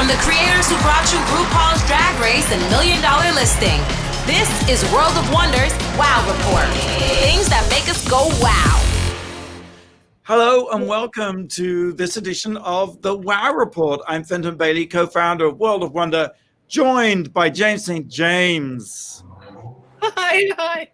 From the creators who brought you RuPaul's Drag Race and $1 Million Listing, this is World of Wonder's Wow Report. Things that make us go wow. Hello and welcome to this edition of the Wow Report. I'm Fenton Bailey, co-founder of World of Wonder, joined by James St. James. Hi.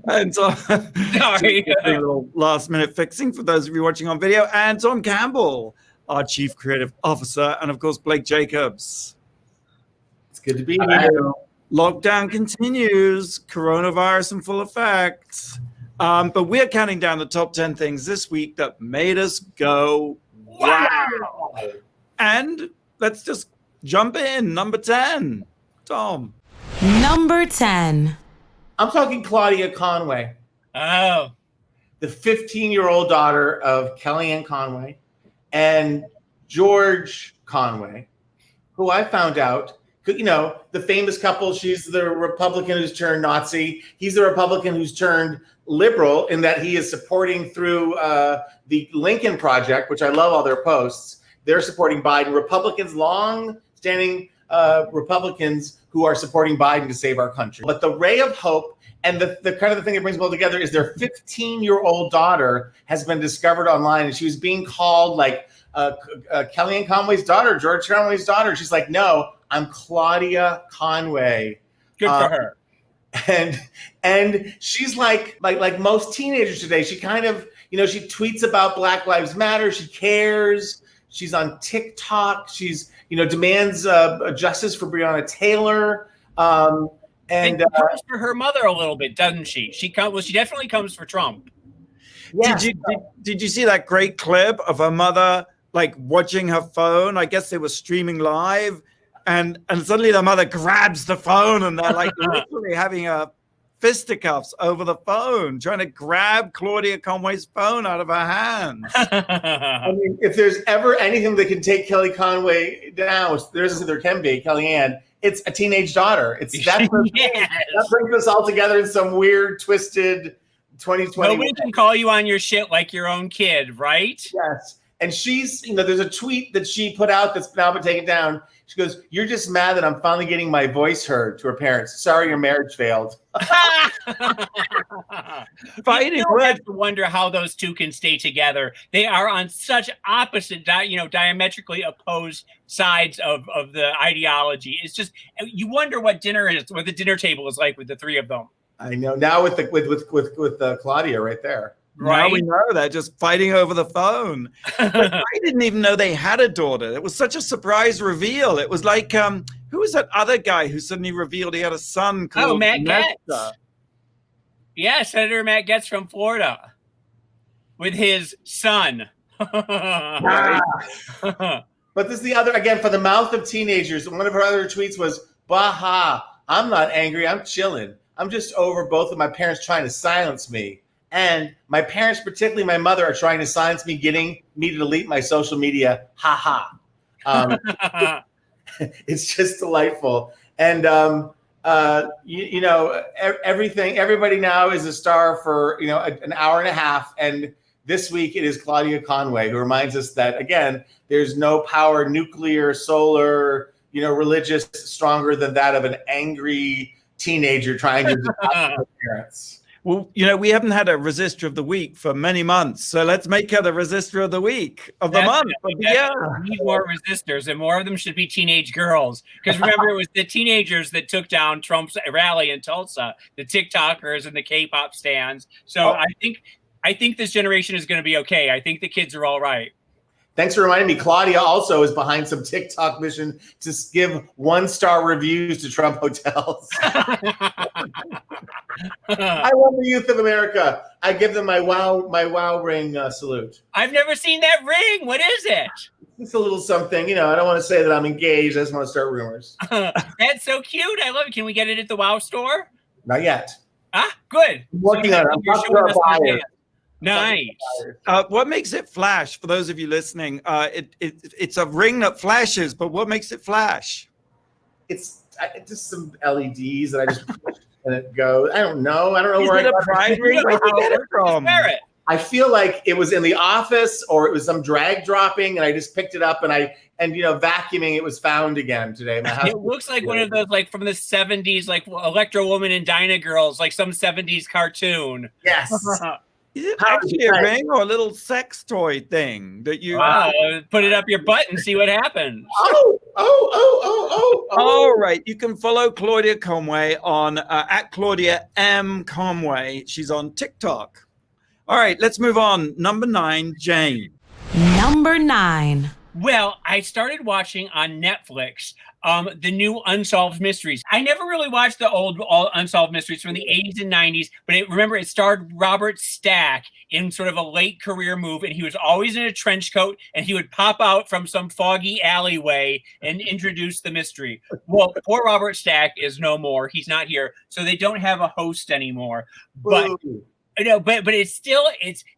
And Tom, Sorry. a little last minute fixing for those of you watching on video, and Tom Campbell, our Chief Creative Officer, and of course Blake Jacobs. It's good to be here. Lockdown continues, coronavirus in full effect. But we're counting down the top 10 things this week that made us go, wow. And let's just jump in. Number 10, Tom. Number 10. I'm talking Claudia Conway. Oh. The 15-year-old daughter of Kellyanne Conway and George Conway, who I found out, you know, the famous couple. She's the Republican who's turned Nazi. He's the Republican who's turned liberal in that he is supporting through the Lincoln Project, which I love all their posts. They're supporting Biden. Republicans, long-standing Republicans who are supporting Biden to save our country. But the ray of hope and the kind of the thing that brings them all together is their 15-year-old daughter has been discovered online, and she was being called like Kellyanne Conway's daughter, George Conway's daughter. She's like, no, I'm Claudia Conway. Good for her. And she's like most teenagers today. She kind of, you know, she tweets about Black Lives Matter. She cares. She's on TikTok. She's, you know, demands justice for Breonna Taylor. And comes for her mother a little bit, doesn't she? She definitely comes for Trump. yeah. Did you see that great clip of her mother like watching her phone? I guess they were streaming live. And suddenly the mother grabs the phone and they're like literally having a fisticuffs over the phone, trying to grab Claudia Conway's phone out of her hands. I mean, if there's ever anything that can take Kelly Conway down, there can be, Kellyanne, it's a teenage daughter. That brings us all together in some weird, twisted 2020. Nobody can call you on your shit like your own kid, right? Yes. And she's, you know, there's a tweet that she put out that's now been taken down. She goes, "You're just mad that I'm finally getting my voice heard," to her parents. "Sorry, your marriage failed." Fighting. I have to wonder how those two can stay together. They are on such opposite, diametrically opposed sides of the ideology. It's just, you wonder what the dinner table is like with the three of them. I know. Now with Claudia right there. Right. Now we know they're just fighting over the phone. But I didn't even know they had a daughter. It was such a surprise reveal. It was like, who was that other guy who suddenly revealed he had a son called Matt Gaetz. Yeah, Senator Matt Gaetz from Florida with his son. But this is the other, again, for the mouth of teenagers. One of her other tweets was, "Baha, I'm not angry. I'm chilling. I'm just over both of my parents trying to silence me. And my parents, particularly my mother, are trying to silence me, getting me to delete my social media. Ha ha." It's just delightful. And, you know, everybody now is a star for, you know, an hour and a half. And this week it is Claudia Conway, who reminds us that, again, there's no power, nuclear, solar, you know, religious, stronger than that of an angry teenager trying to defy her parents. Well, you know, we haven't had a Resistor of the Week for many months, so let's make her the Resistor of the Week of the month. Yeah, we need more resistors, and more of them should be teenage girls. Because remember, it was the teenagers that took down Trump's rally in Tulsa, the TikTokers and the K-pop stans. So I think this generation is going to be okay. I think the kids are all right. Thanks for reminding me. Claudia also is behind some TikTok mission to give 1-star reviews to Trump hotels. I love the youth of America. I give them my wow ring salute. I've never seen that ring. What is it? It's a little something. You know, I don't want to say that I'm engaged. I just want to start rumors. That's so cute. I love it. Can we get it at the Wow store? Not yet. Ah, good. I'm working on it. I'm talking to our buyers. Nice. What makes it flash? For those of you listening, it's a ring that flashes, but what makes it flash? It's just some LEDs that I just push and it goes. I don't know. Where it a pride ring? Where'd you get it from? I feel like it was in the office or it was some drag dropping, and I just picked it up and vacuuming, it was found again today. It looks like one of those like from the 70s, like Electro Woman and Dinah Girls, like some 70s cartoon. Yes. Is it actually a ring or a little sex toy thing that you put it up your butt and see what happens? Oh. All right. You can follow Claudia Conway on at Claudia M. Conway. She's on TikTok. All right, let's move on. Number 9, Jane. Number 9. Well, I started watching on Netflix the new Unsolved Mysteries. I never really watched the old Unsolved Mysteries from the 80s and 90s, but remember it starred Robert Stack in sort of a late career move, and he was always in a trench coat, and he would pop out from some foggy alleyway and introduce the mystery. Well, poor Robert Stack is no more. He's not here, so they don't have a host anymore. But but it's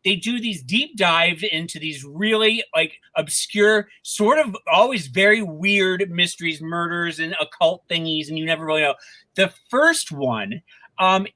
they do these deep dives into these really like obscure, sort of always very weird mysteries, murders and occult thingies, and you never really know. The first one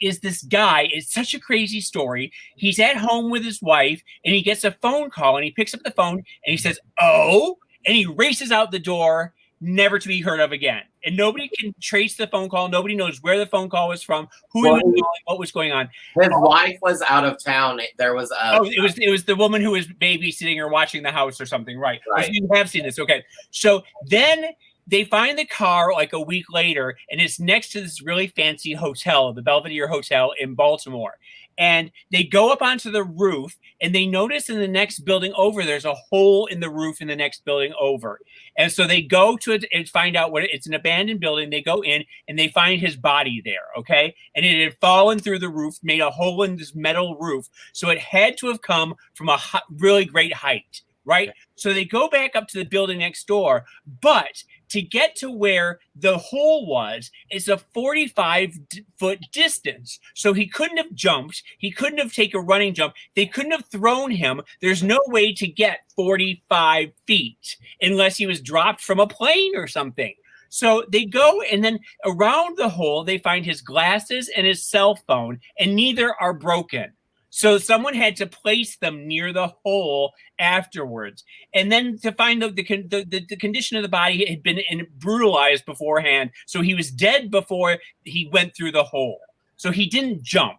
is this guy. It's such a crazy story. He's at home with his wife, and he gets a phone call, and he picks up the phone, and he says, "Oh," and he races out the door, never to be heard of again. And nobody can trace the phone call. Nobody knows where the phone call was from, who he was calling, what was going on. His wife was out of town. There was it was the woman who was babysitting or watching the house or something, right? So you have seen this, okay? So then they find the car like a week later, and it's next to this really fancy hotel, the Belvedere Hotel in Baltimore. And they go up onto the roof, and they notice in the next building over, there's a hole in the roof in the next building over. And so they go to it and find out what it's an abandoned building. They go in, and they find his body there, okay? And it had fallen through the roof, made a hole in this metal roof. So it had to have come from a really great height, right? So they go back up to the building next door, but to get to where the hole was, it's a 45-foot distance. So he couldn't have jumped. He couldn't have taken a running jump. They couldn't have thrown him. There's no way to get 45 feet unless he was dropped from a plane or something. So they go, and then around the hole, they find his glasses and his cell phone, and neither are broken. So someone had to place them near the hole afterwards. And then to find out the condition of the body had been brutalized beforehand. So he was dead before he went through the hole. So he didn't jump.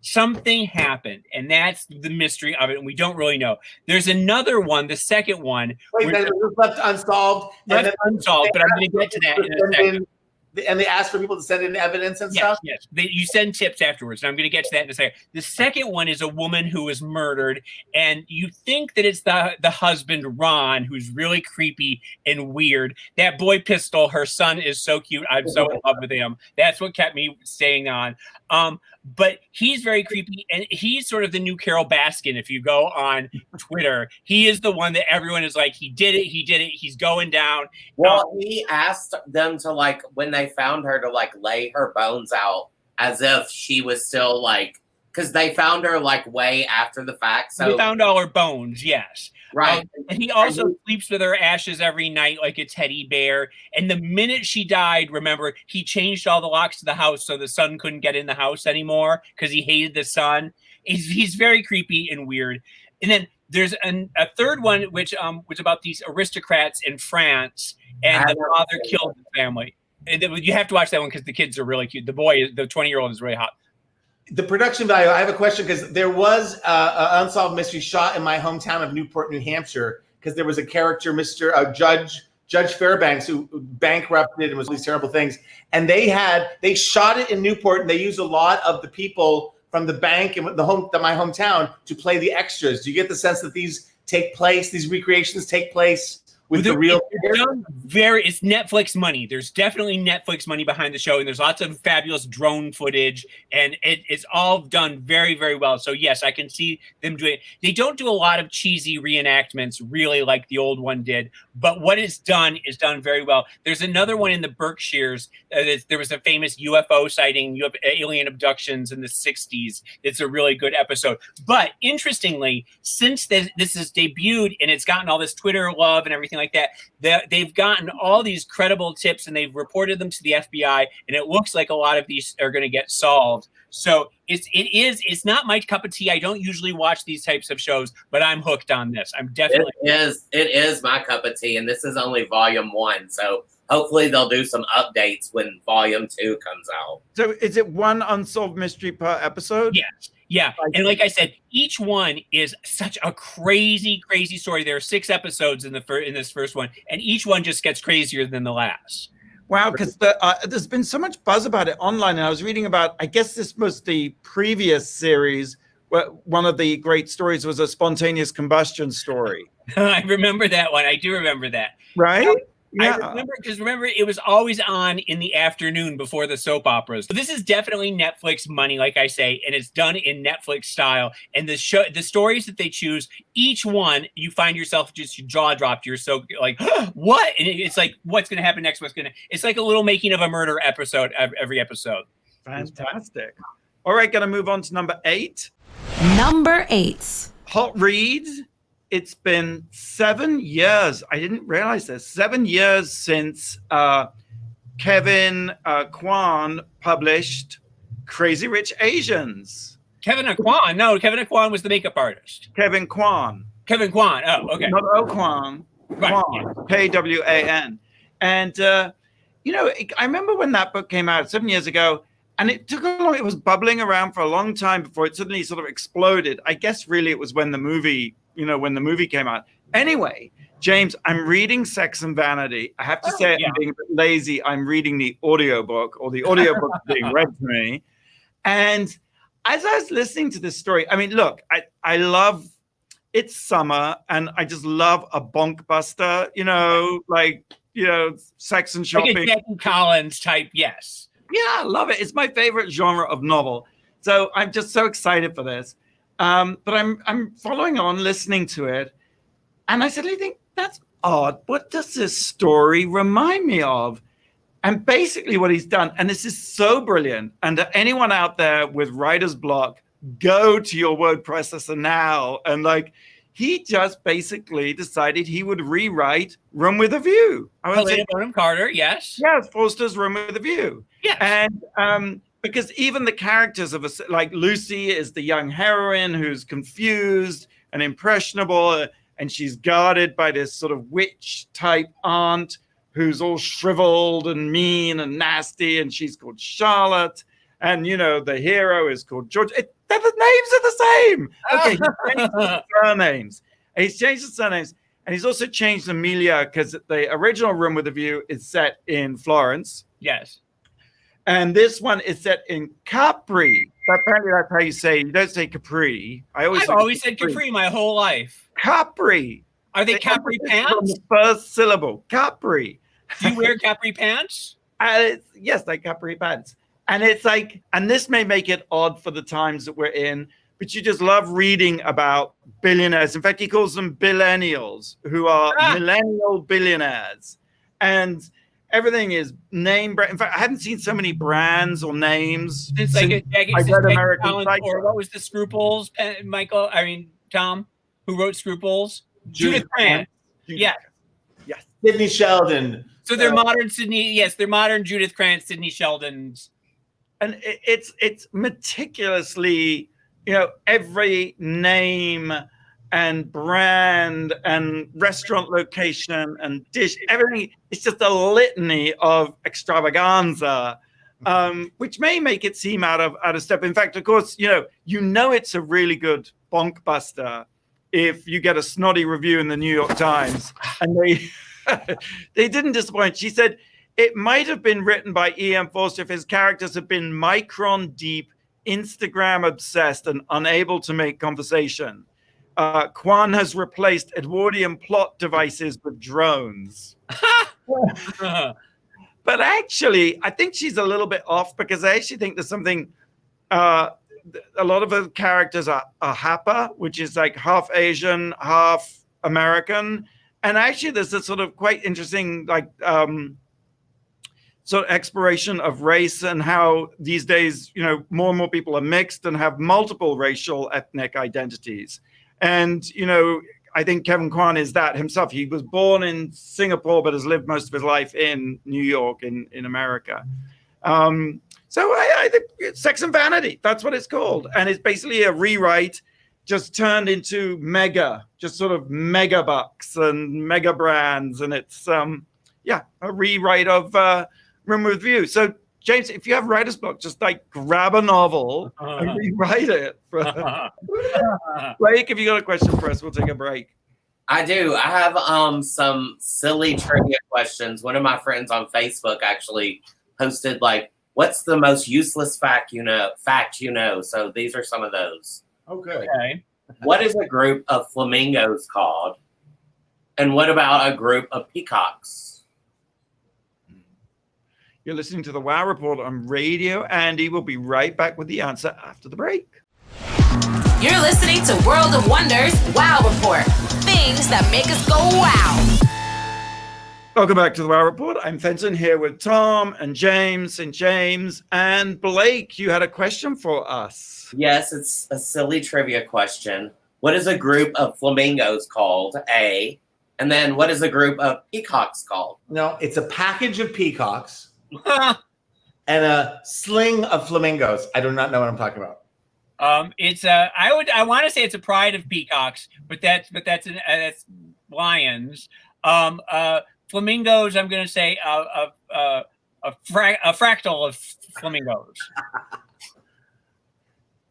Something happened, and that's the mystery of it, and we don't really know. There's another one, the second one. Wait, that was left unsolved. Left unsolved, but I'm going to get to that in a second. And they ask for people to send in evidence and stuff? Yes. You send tips afterwards, and I'm going to get to that in a second. The second one is a woman who was murdered, and you think that it's the husband, Ron, who's really creepy and weird. That boy Pistol, her son, is so cute. I'm so in love with him. That's what kept me staying on. But he's very creepy, and he's sort of the new Carol Baskin. If you go on Twitter, he is the one that everyone is like, he did it, he's going down. Well, he asked them to, like, when they found her, to like lay her bones out as if she was still like, because they found her like way after the fact. So they found all her bones, yes. Right. And he also sleeps with her ashes every night like a teddy bear. And the minute she died, remember, he changed all the locks to the house so the son couldn't get in the house anymore because he hated the son. He's very creepy and weird. And then there's a third one, which was about these aristocrats in France, and the father killed the family. You have to watch that one because the kids are really cute. The 20-year-old is really hot. The production value, I have a question, because there was an Unsolved Mystery shot in my hometown of Newport, New Hampshire, because there was a character, Judge Fairbanks, who bankrupted and was these terrible things. And they shot it in Newport, and they used a lot of the people from the bank and my hometown to play the extras. Do you get the sense that these recreations take place with the real? It's Netflix money. There's definitely Netflix money behind the show, and there's lots of fabulous drone footage, and it's all done very, very well. So yes, I can see them doing it. They don't do a lot of cheesy reenactments, really, like the old one did, but what is done very well. There's another one in the Berkshires. There was a famous UFO sighting, alien abductions in the 60s. It's a really good episode. But interestingly, since this is debuted and it's gotten all this Twitter love and everything anything like that. They've gotten all these credible tips and they've reported them to the FBI, and it looks like a lot of these are going to get solved. So it's not my cup of tea. I don't usually watch these types of shows, but I'm hooked on this. I'm definitely. It is my cup of tea, and this is only volume 1. So hopefully they'll do some updates when volume 2 comes out. So is it one unsolved mystery per episode? Yes. Yeah. And like I said, each one is such a crazy, crazy story. There are 6 episodes in this first one, and each one just gets crazier than the last. Wow, because there's been so much buzz about it online, and I was reading about, I guess this was the previous series, where one of the great stories was a spontaneous combustion story. I remember that one. I do remember that. Right? Yeah. I remember it was always on in the afternoon before the soap operas. So this is definitely Netflix money, like I say, and it's done in Netflix style. And the stories that they choose, each one, you find yourself just your jaw dropped. You're so like, what? And it's like, what's going to happen next? It's like a little making of a murder episode every episode. Fantastic. All right, going to move on to number 8. Number 8. Hot read. It's been 7 years. I didn't realize this. 7 years since Kevin Kwan published Crazy Rich Asians. Kevin Kwan? No, Kevin Kwan was the makeup artist. Kevin Kwan. Kevin Kwan. Oh, okay. Not Kwan. Right. Kwan. Kwan. And, I remember when that book came out 7 years ago, and it took a long, it was bubbling around for a long time before it suddenly sort of exploded. I guess really it was when the movie came out. Anyway, James, I'm reading Sex and Vanity. I have to say I'm being a bit lazy. I'm reading the audiobook, or the audiobook is being read to me. And as I was listening to this story, I mean, look, I love, it's summer, and I just love a bonk buster, sex and shopping. Like a Jackie Collins type, yes. Yeah, I love it. It's my favorite genre of novel. So I'm just so excited for this. But I'm following on, listening to it, and I suddenly think, that's odd. What does this story remind me of? And basically what he's done, and this is so brilliant, and anyone out there with writer's block, go to your word processor now. And he just basically decided he would rewrite Room with a View. Helena Bonham Carter, yes. Yes, Forster's Room with a View. Yes. And because even the characters of like Lucy is the young heroine who's confused and impressionable, and she's guarded by this sort of witch type aunt who's all shriveled and mean and nasty, and she's called Charlotte. And the hero is called George. The names are the same. Okay, he's changed the surnames. And he's also changed Amelia, because the original Room with a View is set in Florence. Yes. And this one is set in Capri. Apparently that's how you say. You don't say Capri. I've always said Capri my whole life. Capri. Are they Capri pants? From the first syllable. Capri. Do you wear Capri pants? Yes, like Capri pants. And it's and this may make it odd for the times that we're in, but you just love reading about billionaires. In fact, he calls them billennials, who are millennial billionaires. And everything is name brand. In fact, I haven't seen so many brands or names. It's like I read American Psycho. Or what was the Scruples, Tom, who wrote Scruples? Judith Krantz. Yeah. Yes. Sidney Sheldon. So they're modern Sydney. Yes, they're modern Judith Krantz, Sidney Sheldons. And it's meticulously, every name and brand and restaurant location and dish, everything. It's just a litany of extravaganza, which may make it seem out of step. In fact, of course, it's a really good bonk buster if you get a snotty review in the New York Times, and they didn't disappoint. She said it might have been written by E.M. Forster if his characters had been micron deep, Instagram obsessed, and unable to make conversation. Kwan has replaced Edwardian plot devices with drones. But actually, I think she's a little bit off, because I actually think there's something. A lot of the characters are Hapa, which is like half Asian, half American. And actually, there's a sort of quite interesting, sort of exploration of race and how these days, more and more people are mixed and have multiple racial ethnic identities. And, I think Kevin Kwan is that himself. He was born in Singapore, but has lived most of his life in New York, in America. So I think Sex and Vanity, that's what it's called. And it's basically a rewrite just turned into just sort of mega bucks and mega brands. And it's, a rewrite of Room with View. So, James, if you have writer's block, just like grab a novel and rewrite it. Blake, if you got a question for us, we'll take a break. I do. I have some silly trivia questions. One of my friends on Facebook actually posted like, what's the most useless fact you know? So these are some of those. Okay. What is a group of flamingos called? And what about a group of peacocks? You're listening to the Wow Report on Radio Andy. We'll be right back with the answer after the break. You're listening to World of Wonders Wow Report. Things that make us go wow. Welcome back to the Wow Report. I'm Fenton here with Tom and James and Blake. You had a question for us. Yes, it's a silly trivia question. What is a group of flamingos called? A. And then what is a group of peacocks called? No, it's a package of peacocks and a sling of flamingos. I do not know what I'm talking about. It's I want to say it's a pride of peacocks, but that's lions. Flamingos, I'm going to say a fractal of flamingos.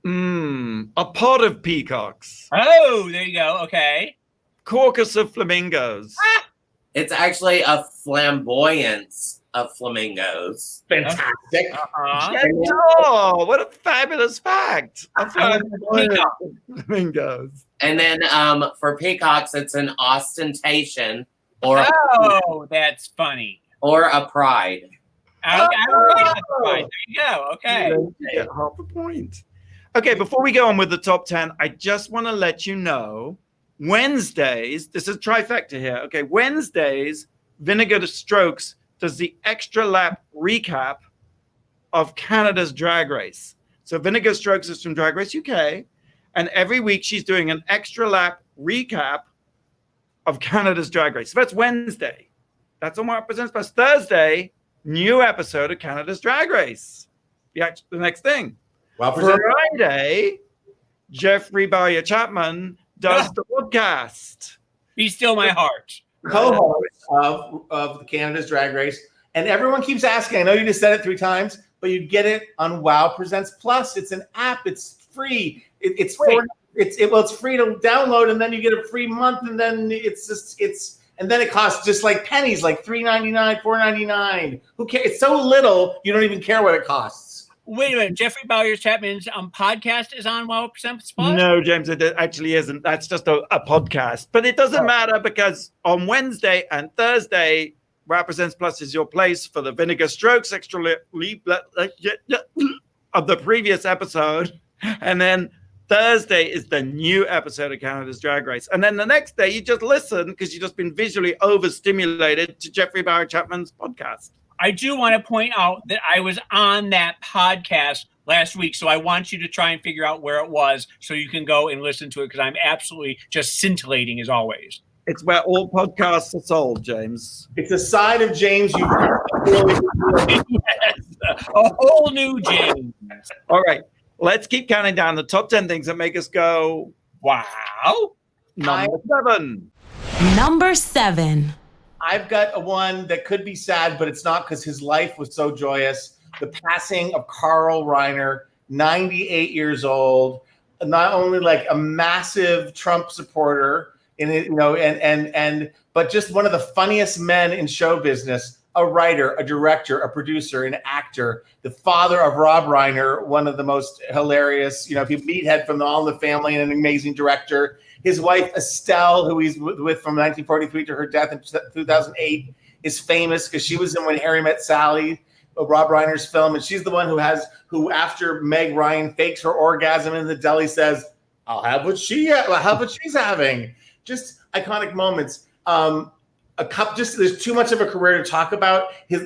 A pod of peacocks. Oh, there you go. Okay. Caucus of flamingos. It's actually a flamboyance of flamingos. Fantastic. Oh, what a fabulous fact. A flamboyance of flamingos. And then for peacocks, it's an ostentation or that's funny. Or a pride. Pride. There you go. Okay. You get half a point. Okay, before we go on with the top 10, I just want to let you know Wednesdays, this is trifecta here. Okay, Wednesdays, Vinegar Strokes does the extra lap recap of Canada's Drag Race. So Vinegar Strokes is from Drag Race UK, and every week she's doing an extra lap recap of Canada's Drag Race. So that's Wednesday. That's on What Presents Plus. Thursday, new episode of Canada's Drag Race. The next thing. Well, Friday, Jeffrey Bowyer Chapman does the podcast. Be Still My Heart. Co-host of the Canada's Drag Race. And everyone keeps asking, I know you just said it 3 times, but you get it on Wow Presents Plus. It's an app. It's free. It's free. It's free to download, and then you get a free month, and then and then it costs just like pennies, like $3.99, $4.99. Who cares? It's so little, you don't even care what it costs. Wait a minute, Jeffrey Bowyer Chapman's podcast is on Wow Presents Plus? No, James, it actually isn't. That's just a podcast. But it doesn't matter because on Wednesday and Thursday, Wow Presents Plus is your place for the Vinegar Strokes extra leap of the previous episode. And then Thursday is the new episode of Canada's Drag Race. And then the next day, you just listen because you've just been visually overstimulated to Jeffrey Bowyer Chapman's podcast. I do want to point out that I was on that podcast last week, so I want you to try and figure out where it was so you can go and listen to it because I'm absolutely just scintillating as always. It's where all podcasts are sold, James. It's a side of James you Yes, a whole new James. All right, let's keep counting down the top 10 things that make us go, wow. Number 7. Number 7. I've got one that could be sad, but it's not because his life was so joyous. The passing of Carl Reiner, 98 years old, not only like a massive Trump supporter, but just one of the funniest men in show business, a writer, a director, a producer, an actor, the father of Rob Reiner, one of the most hilarious, people, meathead from All in the Family and an amazing director. His wife, Estelle, who he's with from 1943 to her death in 2008, is famous because she was in When Harry Met Sally, Rob Reiner's film. And she's the one who after Meg Ryan fakes her orgasm in the deli says, I'll have what she's having. Just iconic moments. There's too much of a career to talk about. He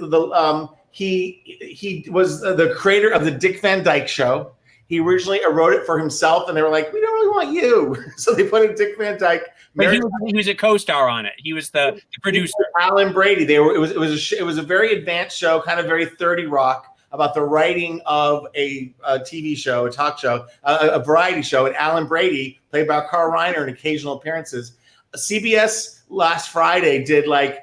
was the creator of the Dick Van Dyke Show. He originally wrote it for himself, and they were like, "We don't really want you," so they put in Dick Van Dyke. But he was a co-star on it. He was the producer. Alan Brady. It was a very advanced show, kind of very 30 Rock, about the writing of a TV show, a talk show, a variety show. And Alan Brady, played by Carl Reiner in occasional appearances. CBS last Friday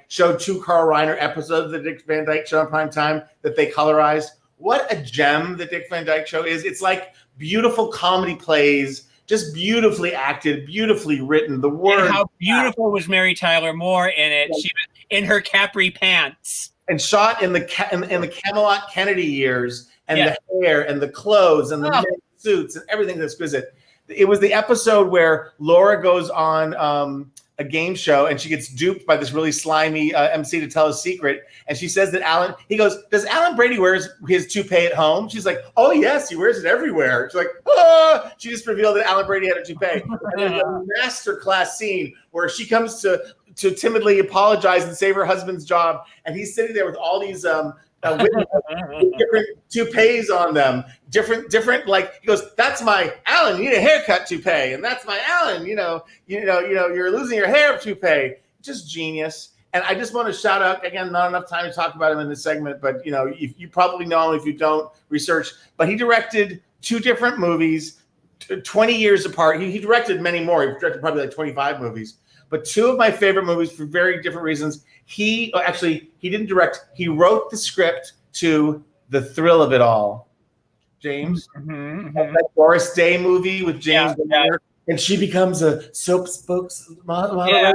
showed 2 Carl Reiner episodes of the Dick Van Dyke Show on prime time that they colorized. What a gem the Dick Van Dyke Show is. It's like beautiful comedy plays, just beautifully acted, beautifully written. The word. And how beautiful was Mary Tyler Moore in it? She was in her capri pants. And shot in the Camelot Kennedy years, and the hair and the clothes and the men's suits and everything that's exquisite. It was the episode where Laura goes on a game show and she gets duped by this really slimy MC to tell a secret. And she says that he goes, "Does Alan Brady wear his toupee at home?" She's like, "Oh yes, he wears it everywhere." She's like, "Ah!" She just revealed that Alan Brady had a toupee. And there's a masterclass scene where she comes to timidly apologize and save her husband's job, and he's sitting there with all these with different toupees on them, different. Like, he goes, "That's my Alan. You need a haircut toupee," and "That's my Alan. You're losing your hair toupee." Just genius. And I just want to shout out again. Not enough time to talk about him in this segment, but if you probably know him if you don't research. But he directed 2 different movies, 20 years apart. He directed many more. He directed probably like 25 movies. But 2 of my favorite movies for very different reasons. He didn't direct. He wrote the script to The Thrill of It All. James, that Doris Day movie with James Werner, and she becomes a soap spokesmodel.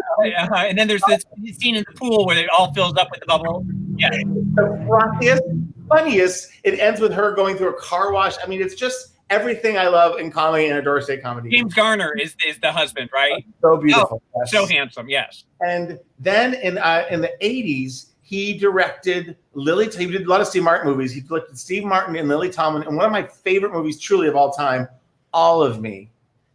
And then there's this scene in the pool where it all fills up with the bubble. Yeah, the frothiest, funniest. It ends with her going through a car wash. I mean, it's just everything I love in comedy and a Doris Day comedy. James Garner is the husband, right? So beautiful. Yes. So handsome, yes. And then in the 80s, he directed he did a lot of Steve Martin movies. He directed Steve Martin and Lily Tomlin, and one of my favorite movies truly of all time, All of Me. Do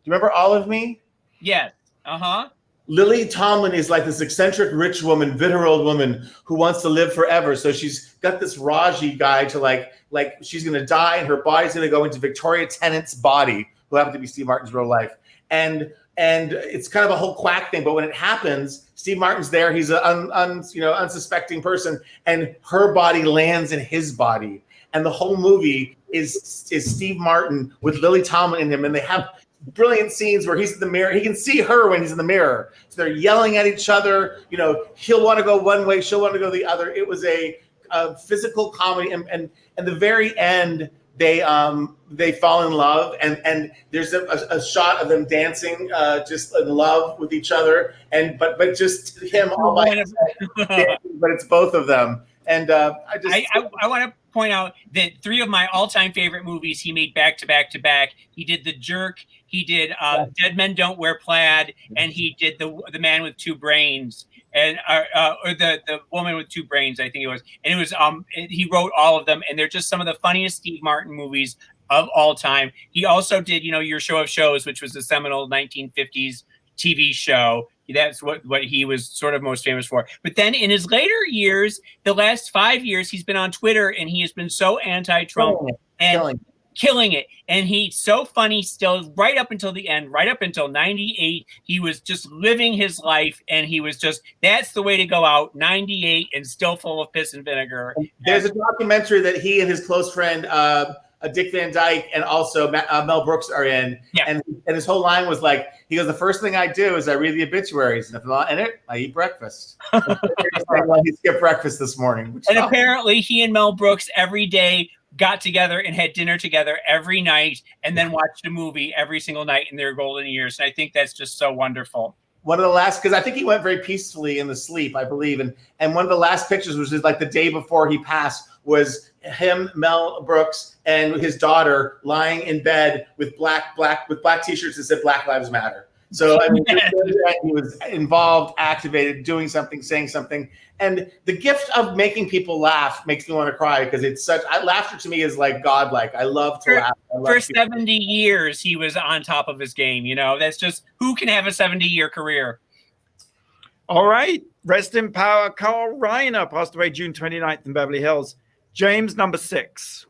you remember All of Me? Yes. Uh-huh. Lily Tomlin is like this eccentric rich woman, bitter-old woman who wants to live forever. So she's got this Raji guy to like she's going to die and her body's going to go into Victoria Tennant's body, who happened to be Steve Martin's real life. And it's kind of a whole quack thing. But when it happens, Steve Martin's there. He's an unsuspecting person, and her body lands in his body. And the whole movie is Steve Martin with Lily Tomlin in him, and they have brilliant scenes where he's in the mirror. He can see her when he's in the mirror. So they're yelling at each other. He'll want to go one way, she'll want to go the other. It was a physical comedy, and the very end, they fall in love, and there's a shot of them dancing, just in love with each other, but just him all by himself, but it's both of them. And I want to point out that 3 of my all-time favorite movies he made back to back to back. He did The Jerk, he did Dead Men Don't Wear Plaid, and he did the Man with 2 Brains, and or the Woman with 2 Brains, I think it was. And it was he wrote all of them, and they're just some of the funniest Steve Martin movies of all time. He also did Your Show of Shows, which was a seminal 1950s TV show. That's what he was sort of most famous for. But then in his later years, the last 5 years, he's been on Twitter, and he has been so anti-Trump and killing it. And he's so funny still, right up until the end, right up until 98. He was just living his life, and he was just, that's the way to go out, 98 and still full of piss and vinegar. There's a documentary that he and his close friend, Dick Van Dyke, and also Mel Brooks are in. Yeah. And his whole line was like, he goes, "The first thing I do is I read the obituaries, and if I'm not in it, I eat breakfast." He skipped breakfast this morning. And apparently he and Mel Brooks every day got together and had dinner together every night, and then watched a movie every single night in their golden years. And I think that's just so wonderful. One of the last, because I think he went very peacefully in the sleep, I believe. And one of the last pictures was just like the day before he passed, was him, Mel Brooks, and his daughter lying in bed with black T-shirts that said Black Lives Matter. So I mean, he was involved, activated, doing something, saying something. And the gift of making people laugh makes me want to cry, because it's such, laughter to me is like godlike. I love to laugh. For 70 years, he was on top of his game. That's just, who can have a 70-year career? All right. Rest in power, Carl Reiner passed away June 29th in Beverly Hills. James, number 6.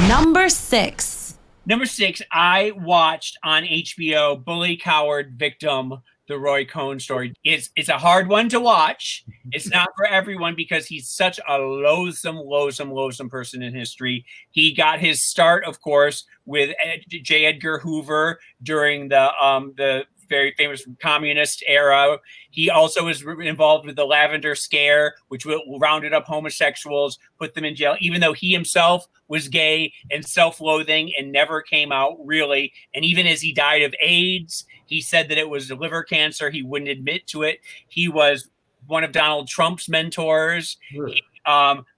Number 6. Number 6, I watched on HBO Bully, Coward, Victim, the Roy Cohn story. It's a hard one to watch. It's not for everyone because he's such a loathsome person in history. He got his start, of course, with J. Edgar Hoover during the very famous communist era. He also was involved with the Lavender Scare, which rounded up homosexuals, put them in jail, even though he himself was gay and self-loathing and never came out really. And even as he died of AIDS, he said that it was liver cancer. He wouldn't admit to it. He was one of Donald Trump's mentors. He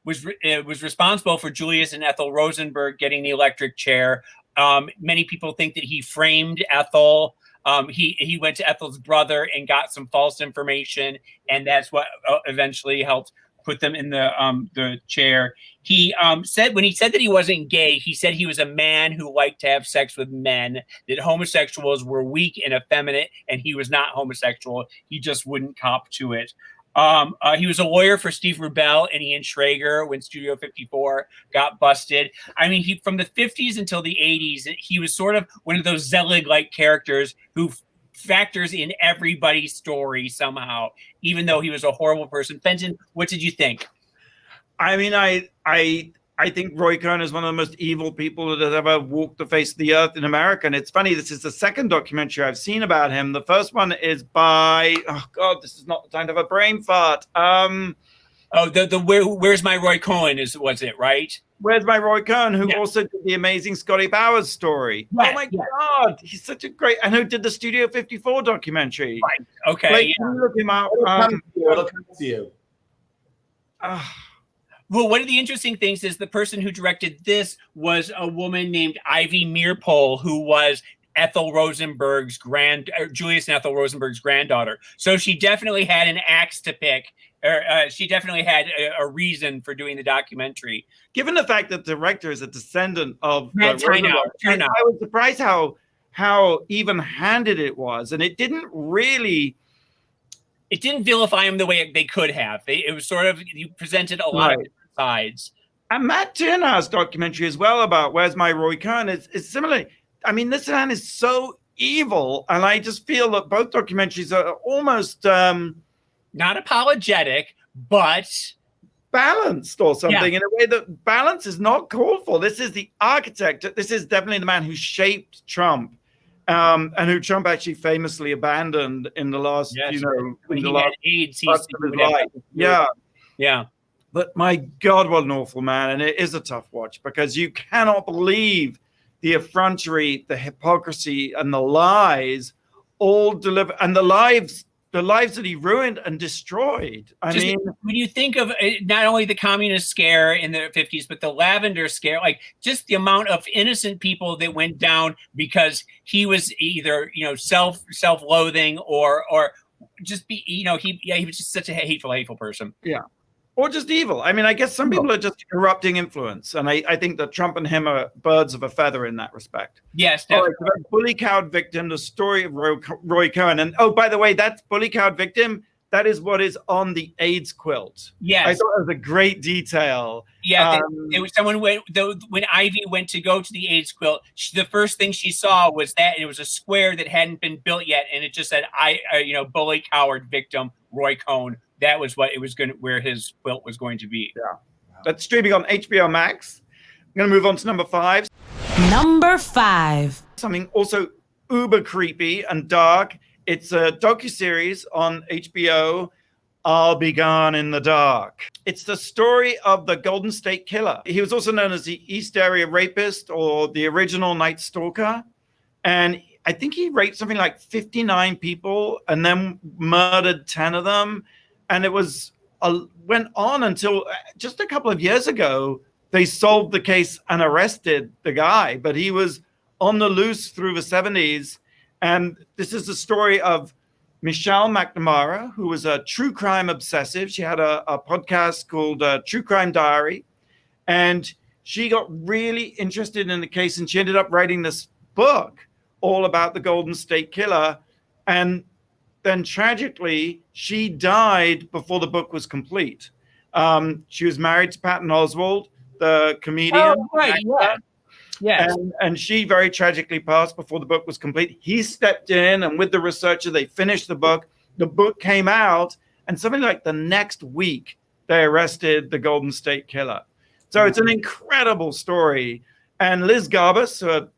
was responsible for Julius and Ethel Rosenberg getting the electric chair. Many people think that he framed Ethel. He went to Ethel's brother and got some false information, and that's what eventually helped put them in the chair. He said when he said that he wasn't gay, he said he was a man who liked to have sex with men, that homosexuals were weak and effeminate, and he was not homosexual. He just wouldn't cop to it. He was a lawyer for Steve Rubell and Ian Schrager when Studio 54 got busted. I mean, from the 50s until the 80s, he was sort of one of those Zelig-like characters who factors in everybody's story somehow, even though he was a horrible person. Fenton, what did you think? I mean, I think Roy Cohn is one of the most evil people that has ever walked the face of the earth in America. And it's funny, this is the second documentary I've seen about him. The first one is by, oh God, this is not the time to have a brain fart. Where's My Roy Cohn was it, right? Where's My Roy Cohn, who also did the amazing Scotty Bowers story. Yes, oh my God, he's such a great, and who did the Studio 54 documentary. Right, okay. Like, can you look him up? It'll come to you. Well, one of the interesting things is the person who directed this was a woman named Ivy Meerpole, who was Ethel Rosenberg's Julius and Ethel Rosenberg's granddaughter. So she definitely had an axe to pick. She definitely had a reason for doing the documentary. Given the fact that the director is a descendant of I was surprised how even-handed it was, and it didn't vilify him the way they could have. It was sort of, you presented a lot of different sides. And Matt Tyrnau's documentary as well about Where's My Roy Cohn is similar. I mean, this man is so evil, and I just feel that both documentaries are almost not apologetic, but balanced or something in a way that balance is not called for. This is the architect. This is definitely the man who shaped Trump. And who Trump actually famously abandoned in the last, when he had AIDS, yeah. But my God, what an awful man. And it is a tough watch because you cannot believe the effrontery, the hypocrisy, and the lies all delivered, and the lives that he ruined and destroyed. I mean, when you think of not only the communist scare in the 50s, but the Lavender Scare, like just the amount of innocent people that went down because he was either, self-loathing or just he was just such a hateful person. Yeah. Or just evil. I mean, I guess some people are just corrupting influence. And I think that Trump and him are birds of a feather in that respect. Yes, definitely. All right, Bully Coward Victim, the story of Roy Cohn. And by the way, that's Bully Coward Victim. That is what is on the AIDS quilt. Yes. I thought it was a great detail. Yeah, it was someone when Ivy went to go to the AIDS quilt, the first thing she saw was that it was a square that hadn't been built yet. And it just said, Bully Coward Victim, Roy Cohn. That was what it was where his quilt was going to be. Yeah. That's streaming on HBO Max. I'm going to move on to number 5. Number 5. Something also uber creepy and dark. It's a docuseries on HBO, I'll Be Gone in the Dark. It's the story of the Golden State Killer. He was also known as the East Area Rapist or the original Night Stalker. And I think he raped something like 59 people and then murdered 10 of them. And it went on until just a couple of years ago, they solved the case and arrested the guy. But he was on the loose through the 70s. And this is the story of Michelle McNamara, who was a true crime obsessive. She had a podcast called True Crime Diary. And she got really interested in the case. And she ended up writing this book all about the Golden State Killer. And then tragically, she died before the book was complete. She was married to Patton Oswalt, the comedian. Oh, right, yeah. Yes. And she very tragically passed before the book was complete. He stepped in, and with the researcher, they finished the book. The book came out, and something like the next week, they arrested the Golden State Killer. So it's an incredible story. And Liz Garbus, a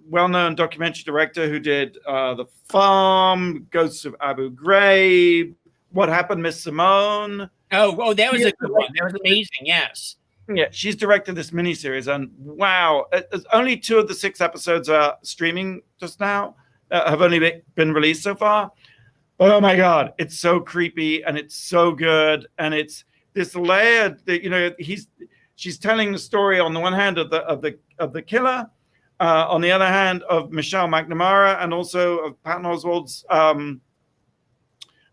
well-known documentary director who did The Farm, Ghosts of Abu Ghraib, What Happened, Miss Simone. Oh, that was a good one. That was amazing. Yes. Yeah, she's directed this miniseries, and wow, only 2 of the 6 episodes are streaming just now, have only been released so far. But oh my God, it's so creepy and it's so good, and it's this layer that she's telling the story on the one hand of the killer, on the other hand of Michelle McNamara, and also of Patton Oswalt's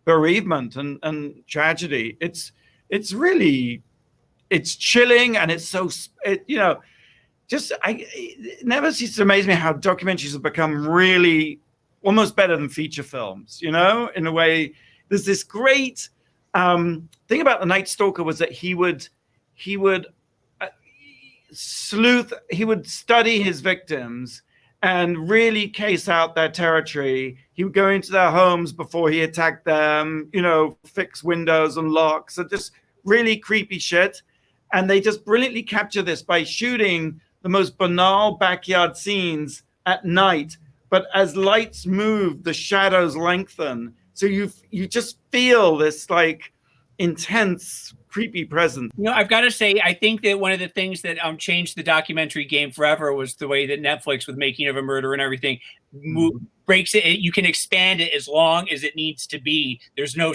bereavement and tragedy. It's really. It's chilling, and it's so, it never ceases to amaze me how documentaries have become really almost better than feature films, in a way. There's this great thing about The Night Stalker was that he would sleuth, he would study his victims and really case out their territory. He would go into their homes before he attacked them, fix windows and locks, and just really creepy shit. And they just brilliantly capture this by shooting the most banal backyard scenes at night. But as lights move, the shadows lengthen. So you just feel this like intense, creepy presence. I've got to say, I think that one of the things that changed the documentary game forever was the way that Netflix, with Making of a Murder and everything, breaks it. You can expand it as long as it needs to be. There's no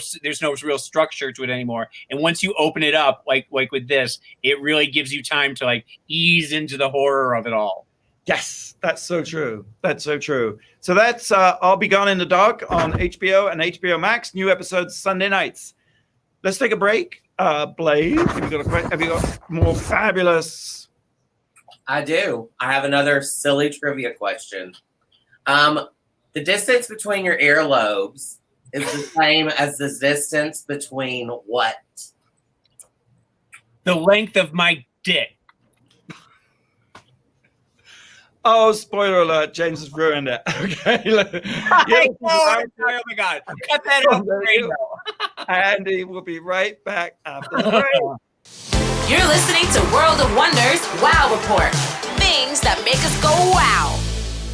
real structure to it anymore. And once you open it up, like with this, it really gives you time to like ease into the horror of it all. Yes, that's so true. That's so true. So that's I'll Be Gone in the Dark on HBO and HBO Max. New episodes Sunday nights. Let's take a break. Blade, have you got more fabulous? I do. I have another silly trivia question. The distance between your earlobes is the same as the distance between what? The length of my dick. Oh, spoiler alert, James has ruined it. Okay. Oh my God. Cut that off. Andy will be right back after the break. You're listening to World of Wonders Wow Report. Things that make us go wow.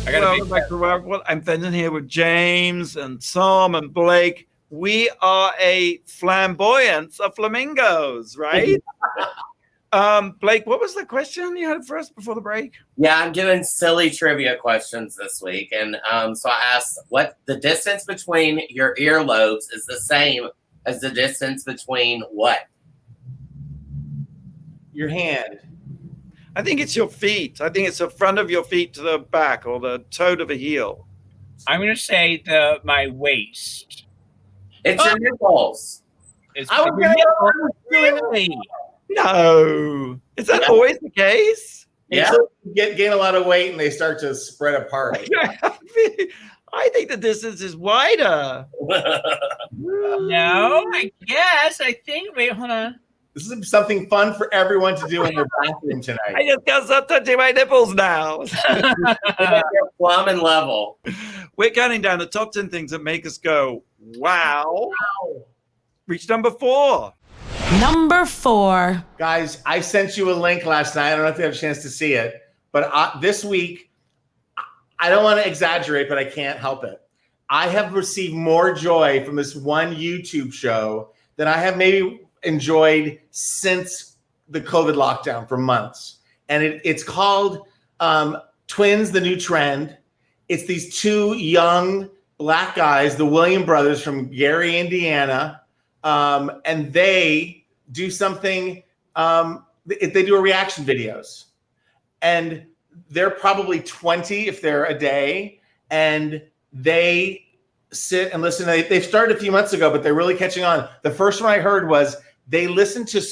Welcome back to Werq The World. I'm Fenton here with James and Sam and Blake. We are a flamboyance of flamingos, right? Blake, what was the question you had for us before the break? Yeah, I'm doing silly trivia questions this week. And so I asked what the distance between your earlobes is the same as the distance between what? Your hand. I think it's your feet. I think it's the front of your feet to the back, or the toe to the heel. I'm going to say my waist. It's your nipples. Really? No. Is that always the case? Yeah. Until you gain a lot of weight and they start to spread apart. I think the distance is wider. No, I guess. I think. Wait, hold on. This is something fun for everyone to do in their bathroom tonight. I just got stop touching my nipples now. They're plumb and level. We're counting down the top 10 things that make us go, wow. Reach number 4. Number 4. Guys, I sent you a link last night. I don't know if you have a chance to see it, but this week, I don't want to exaggerate, but I can't help it. I have received more joy from this one YouTube show than I have maybe enjoyed since the COVID lockdown for months. And it's called TwinsthenewTrend. It's these 2 young Black guys, the Williams brothers from Gary, Indiana. And they do something, they do reaction videos. And they're probably 20 if they're a day. And they sit and listen. They've started a few months ago, but they're really catching on. The first one I heard was they listen to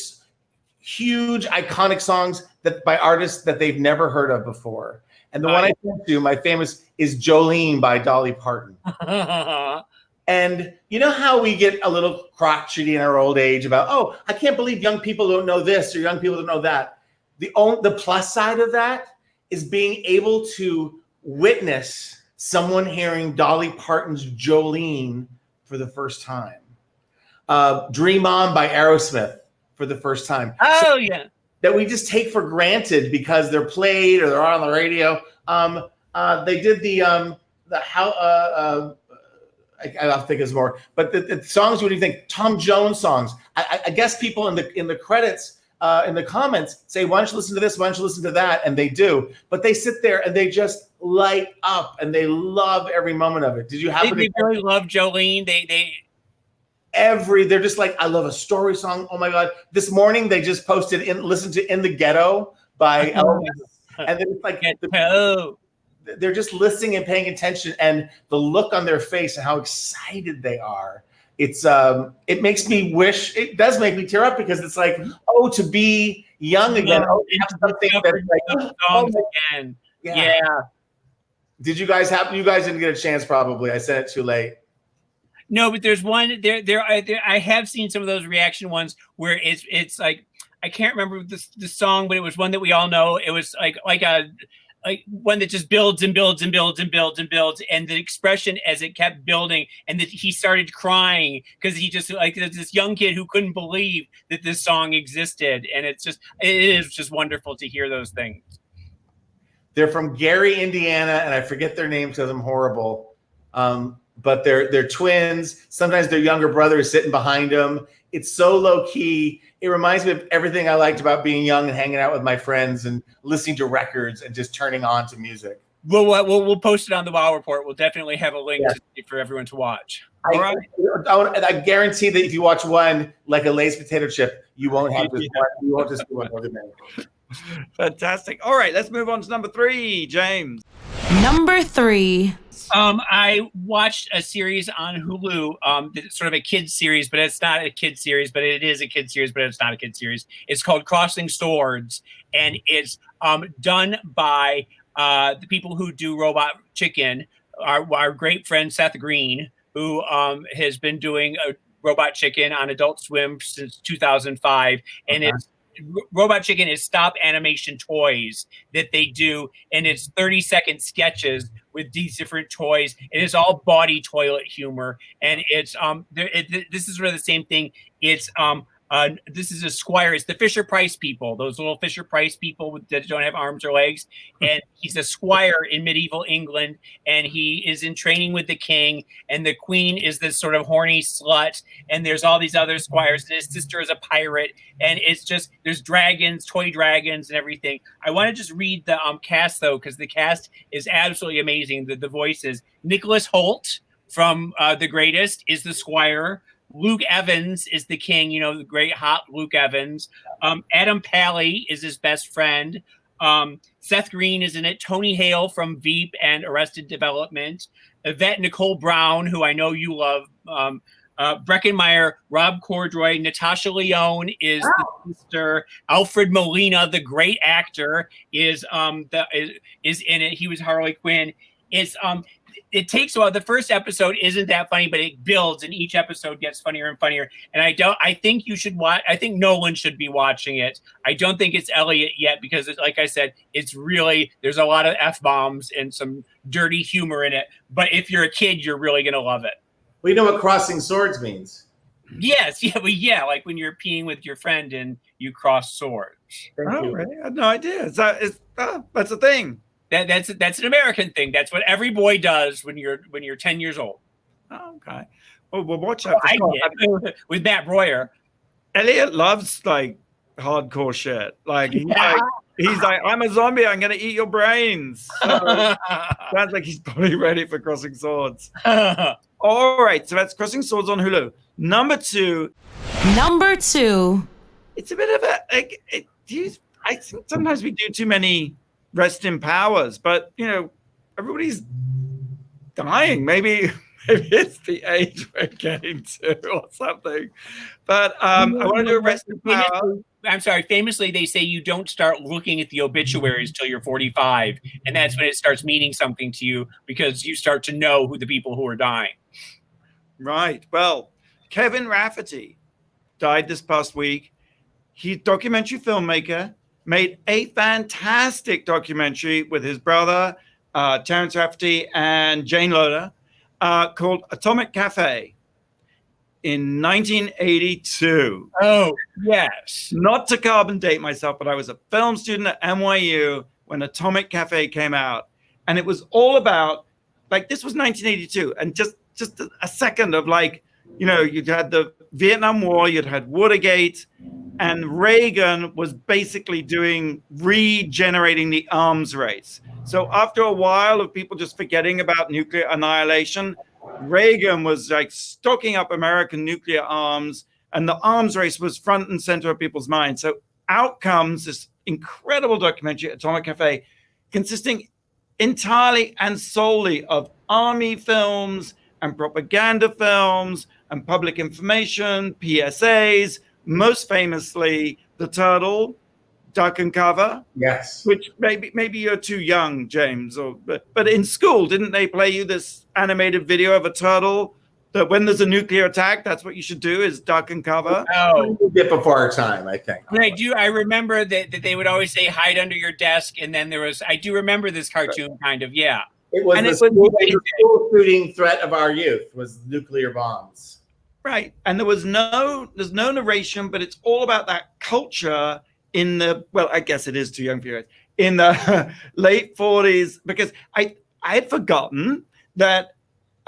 huge iconic songs by artists that they've never heard of before. And the one I went to, my famous, is Jolene by Dolly Parton. And you know how we get a little crotchety in our old age about, oh, I can't believe young people don't know this or young people don't know that. The plus side of that is being able to witness someone hearing Dolly Parton's Jolene for the first time. Dream On by Aerosmith for the first time. Oh, yeah. That we just take for granted because they're played or they're on the radio. They did I'll think there's more, but the songs. What do you think? Tom Jones songs. I guess people in the credits, in the comments, say, "Why don't you listen to this? Why don't you listen to that?" And they do, but they sit there and they just light up and they love every moment of it. Did you happen They really love Jolene? They're just like, I love a story song. Oh my God! This morning they just posted listen to "In the Ghetto" by Elvis, and then it's like they're just listening and paying attention, and the look on their face and how excited they are. It makes me wish. It does make me tear up because it's like, oh, to be young again. Oh, something that's like, again. Yeah. Did you guys didn't get a chance? Probably I sent it too late. No, but there's one there. I have seen some of those reaction ones where it's like, I can't remember the song, but it was one that we all know. It was like one that just builds and builds and builds and builds and builds, and the expression as it kept building, and that he started crying because he just like this young kid who couldn't believe that this song existed, and it is just wonderful to hear those things. They're from Gary, Indiana, and I forget their names because I'm horrible. But they're twins. Sometimes their younger brother is sitting behind them. It's so low key. It reminds me of everything I liked about being young and hanging out with my friends and listening to records and just turning on to music. We'll post it on the WoW Report. We'll definitely have a link for everyone to watch. All right. I guarantee that if you watch one, like a Lay's potato chip, you won't have this one. You won't just do one other man. Fantastic. All right, let's move on to number 3, James. Number 3. I watched a series on Hulu, that's sort of a kid's series, but it's not a kid's series, but it is a kid's series, but it's not a kid's series. It's called Crossing Swords, and it's done by the people who do Robot Chicken, our great friend Seth Green, who has been doing a Robot Chicken on Adult Swim since 2005, and it's Robot Chicken is stop animation toys that they do, and it's 30-second sketches with these different toys. It is all body toilet humor, and it's this is really the same thing. It's this is a squire. It's the Fisher Price people, those little Fisher Price people that don't have arms or legs. And he's a squire in medieval England, and he is in training with the king. And the queen is this sort of horny slut. And there's all these other squires. And his sister is a pirate. And it's just, there's dragons, toy dragons, and everything. I want to just read the cast, though, because the cast is absolutely amazing. The voices. Nicholas Hoult from The Greatest is the squire. Luke Evans is the king, the great hot Luke Evans. Adam Pally is his best friend. Seth Green is in it. Tony Hale from Veep and Arrested Development. Yvette Nicole Brown, who I know you love. Breckenmeyer, Rob Cordroy, Natasha Lyonne is the sister. Alfred Molina, the great actor, is in it. He was Harley Quinn. It takes a while. The first episode isn't that funny, but it builds, and each episode gets funnier and funnier. And I think you should watch. I think Nolan should be watching it. I don't think it's Elliot yet because, like I said, it's really, there's a lot of F-bombs and some dirty humor in it. But if you're a kid, you're really gonna love it. Well, you know what crossing swords means? Yes, like when you're peeing with your friend and you cross swords. Really? I had no idea. That's a thing. That's an American thing. That's what every boy does when you're 10 years old. Oh, okay. Well, we'll watch out. I did with Matt Breuer. Elliot loves like hardcore shit. Like he's like, I'm a zombie. I'm gonna eat your brains. So, sounds like he's probably ready for Crossing Swords. All right, so that's Crossing Swords on Hulu. Number 2. It's a bit of I think sometimes we do too many rest in powers, but everybody's dying. Maybe it's the age we're getting to or something. But I want to do a rest in power. I'm sorry. Famously, they say you don't start looking at the obituaries till you're 45, and that's when it starts meaning something to you because you start to know who the people who are dying. Right. Well, Kevin Rafferty died this past week. He's a documentary filmmaker, made a fantastic documentary with his brother, Terrence Rafferty, and Jane Loder, called Atomic Cafe in 1982. Oh, yes. Not to carbon date myself, but I was a film student at NYU when Atomic Cafe came out. And it was all about, like, this was 1982. And just a second of, like, you know, you'd had the Vietnam War, you'd had Watergate, and Reagan was basically regenerating the arms race. So after a while of people just forgetting about nuclear annihilation, Reagan was like stocking up American nuclear arms, and the arms race was front and center of people's minds. So out comes this incredible documentary, Atomic Cafe, consisting entirely and solely of army films and propaganda films and public information, PSAs, most famously The Turtle, Duck and Cover. Yes. Which maybe you're too young, James, but in school, didn't they play you this animated video of a turtle that when there's a nuclear attack, that's what you should do is duck and cover? Oh, A bit before our time, I think. I remember that they would always say hide under your desk, and then I do remember this cartoon kind of, yeah. It was the school shooting threat of our youth was nuclear bombs. Right. And there's no narration, but it's all about that culture in the, well, I guess it is too young for you, in the late 40s, because I had forgotten that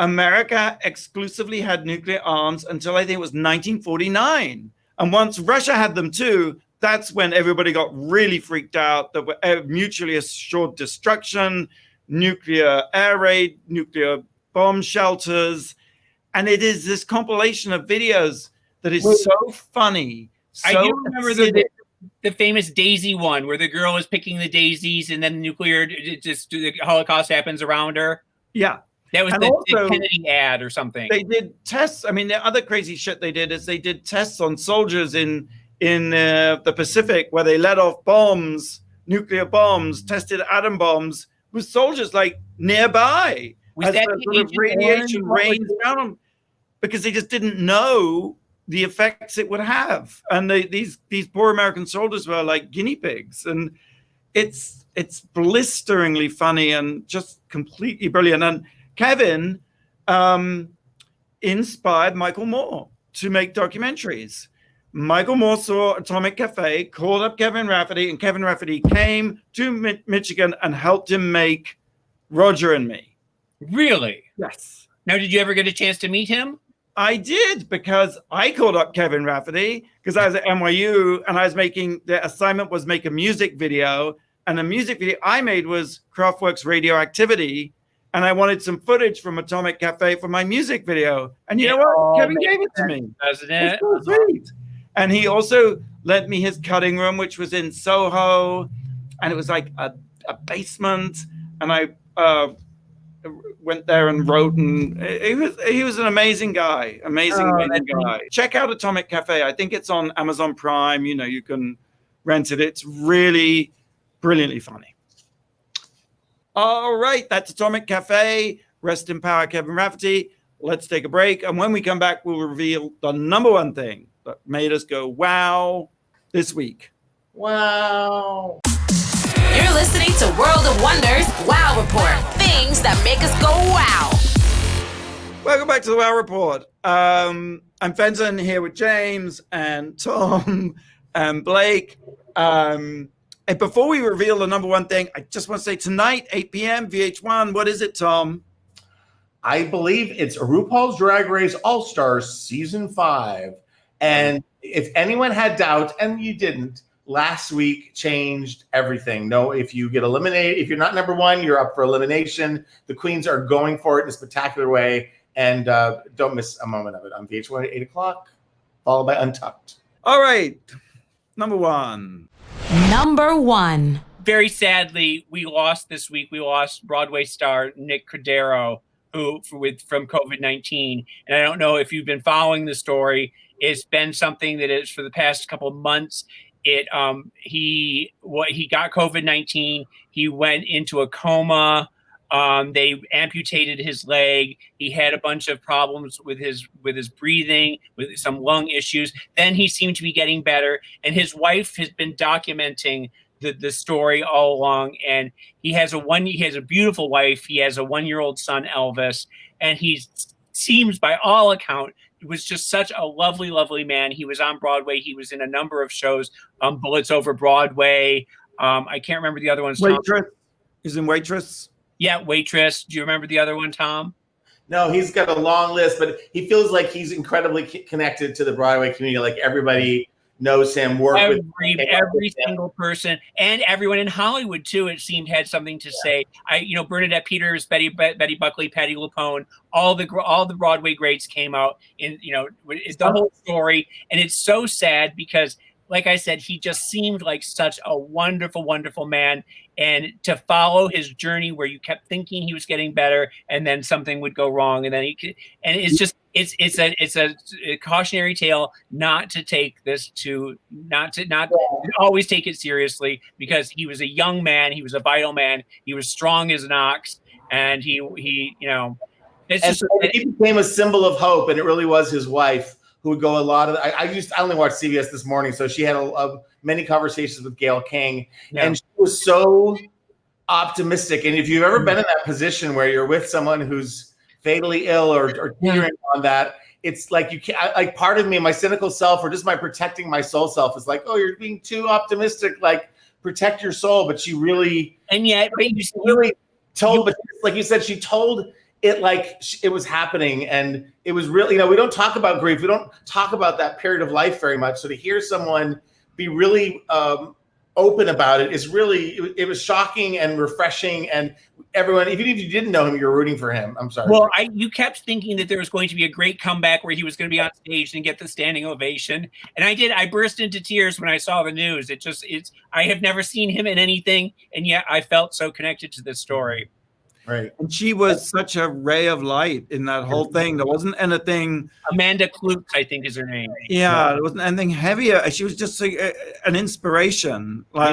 America exclusively had nuclear arms until I think it was 1949. And once Russia had them too, that's when everybody got really freaked out that were mutually assured destruction, nuclear air raid, nuclear bomb shelters. And it is this compilation of videos that is so funny. I do remember the famous daisy one where the girl is picking the daisies and then the Holocaust happens around her. Yeah. That was the Kennedy ad or something. They did tests. I mean, the other crazy shit they did is they did tests on soldiers in the Pacific where they let off bombs, nuclear bombs, tested atom bombs with soldiers like nearby. Was that sort of radiation rains down on them because they just didn't know the effects it would have. And these poor American soldiers were like guinea pigs. And it's blisteringly funny and just completely brilliant. And Kevin inspired Michael Moore to make documentaries. Michael Moore saw Atomic Cafe, called up Kevin Rafferty, and Kevin Rafferty came to Michigan and helped him make Roger and Me. Really? Yes. Now, did you ever get a chance to meet him? I did, because I called up Kevin Rafferty because I was at NYU and I was the assignment was make a music video. And the music video I made was Kraftwerk's Radioactivity. And I wanted some footage from Atomic Cafe for my music video. And you know what? Kevin gave it to me. Doesn't it? So sweet. And he also lent me his cutting room, which was in Soho. And it was like a basement. And I went there and wrote. And he was an amazing guy. Amazing guy. Check out Atomic Cafe. I think it's on Amazon Prime. You know, you can rent it. It's really brilliantly funny. All right, that's Atomic Cafe. Rest in power, Kevin Rafferty. Let's take a break. And when we come back, we'll reveal the number one thing that made us go, wow, this week. Wow. You're listening to World of Wonders Wow Report. Things that make us go wow. Welcome back to the Wow Report. I'm Fenton here with James and Tom and Blake. And before we reveal the number one thing, I just want to say tonight, 8 p.m., VH1, what is it, Tom? I believe it's RuPaul's Drag Race All-Stars Season 5. And if anyone had doubt, and you didn't, last week changed everything. No, if you get eliminated, if you're not number one, you're up for elimination. The queens are going for it in a spectacular way. And don't miss a moment of it on VH1 at 8 o'clock, followed by Untucked. All right, number one. Number one. Very sadly, we lost this week. We lost Broadway star Nick Cordero, from COVID-19. And I don't know if you've been following the story. It's been something that is for the past couple of months. He got COVID-19. He went into a coma. They amputated his leg. He had a bunch of problems with his breathing, with some lung issues. Then he seemed to be getting better. And his wife has been documenting the story all along. And he has a beautiful wife. He has a 1-year-old son, Elvis, and he seems, by all account, was just such a lovely, lovely man. He was on Broadway. He was in a number of shows, Bullets Over Broadway. I can't remember the other ones. Waitress. He's in Waitress. Yeah, Waitress. Do you remember the other one, Tom? No, he's got a long list, but he feels like he's incredibly connected to the Broadway community. Like everybody knows him. Every single person, and everyone in Hollywood too. It seemed had something to say. Bernadette Peters, Betty Buckley, Patti LuPone, all the Broadway greats came out in. It's the whole story, and it's so sad because, like I said, he just seemed like such a wonderful, wonderful man. And to follow his journey where you kept thinking he was getting better and then something would go wrong. And then it's a cautionary tale not to take this not always take it seriously, because he was a young man. He was a vital man. He was strong as an ox. And he became a symbol of hope. And it really was his wife who would go a lot of. I only watched CBS this morning, so she had many conversations with Gayle King, and she was so optimistic. And if you've ever been in that position where you're with someone who's fatally ill or teetering on that, it's like you can't. Like part of me, my cynical self, or just my protecting my soul self, is like, oh, you're being too optimistic. Like protect your soul, but she really told. But like you said, she told it like it was happening, and it was really, we don't talk about grief. We don't talk about that period of life very much. So to hear someone be really open about it is really, it was shocking and refreshing. And everyone, even if you didn't know him, you're rooting for him. I'm sorry. Well, you kept thinking that there was going to be a great comeback where he was going to be on stage and get the standing ovation. And I burst into tears when I saw the news. I have never seen him in anything, and yet I felt so connected to this story. Right. And she was such a ray of light in that whole thing. There wasn't anything. Amanda Klutz, I think, is her name. Yeah, there wasn't anything heavier. She was just like an inspiration. And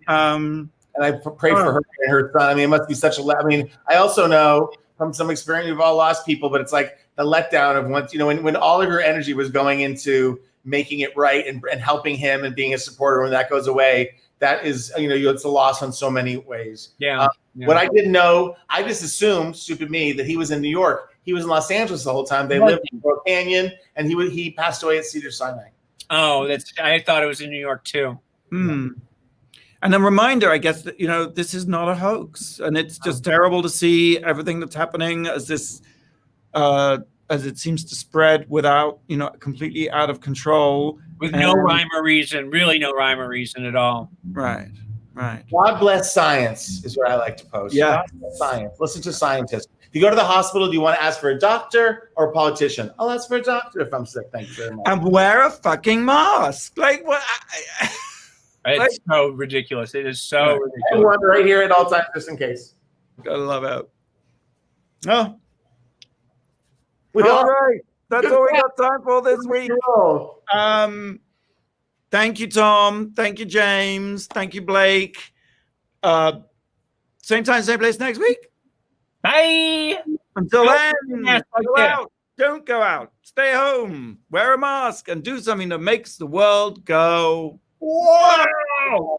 I pray for her and her son. I mean, it must be such a. I mean, I also know from some experience, we've all lost people, but it's like the letdown of once, when all of your energy was going into making it right and helping him and being a supporter, when that goes away, that is, it's a loss in so many ways. Yeah. What I didn't know, I just assumed, stupid me, that he was in New York. He was in Los Angeles the whole time. They lived in Brook Canyon, and he passed away at Cedars-Sinai. Oh, I thought it was in New York too. Hmm. And a reminder, I guess, that this is not a hoax, and it's just terrible to see everything that's happening as it seems to spread without, completely out of control, with no rhyme or reason. Really, no rhyme or reason at all. Right. God bless science is what I like to post. Yeah. God bless science. Listen to scientists. If you go to the hospital, do you want to ask for a doctor or a politician? I'll ask for a doctor if I'm sick. Thank you very much. And wear a fucking mask. Like what? It's so ridiculous. It is so ridiculous. Everyone right here at all times, just in case. Gotta love it. Oh. All right. That's all we got time for this week. Thank you, Tom. Thank you, James. Thank you, Blake. Same time, same place next week. Bye. Until then, go out. Don't go out. Stay home. Wear a mask and do something that makes the world go wow.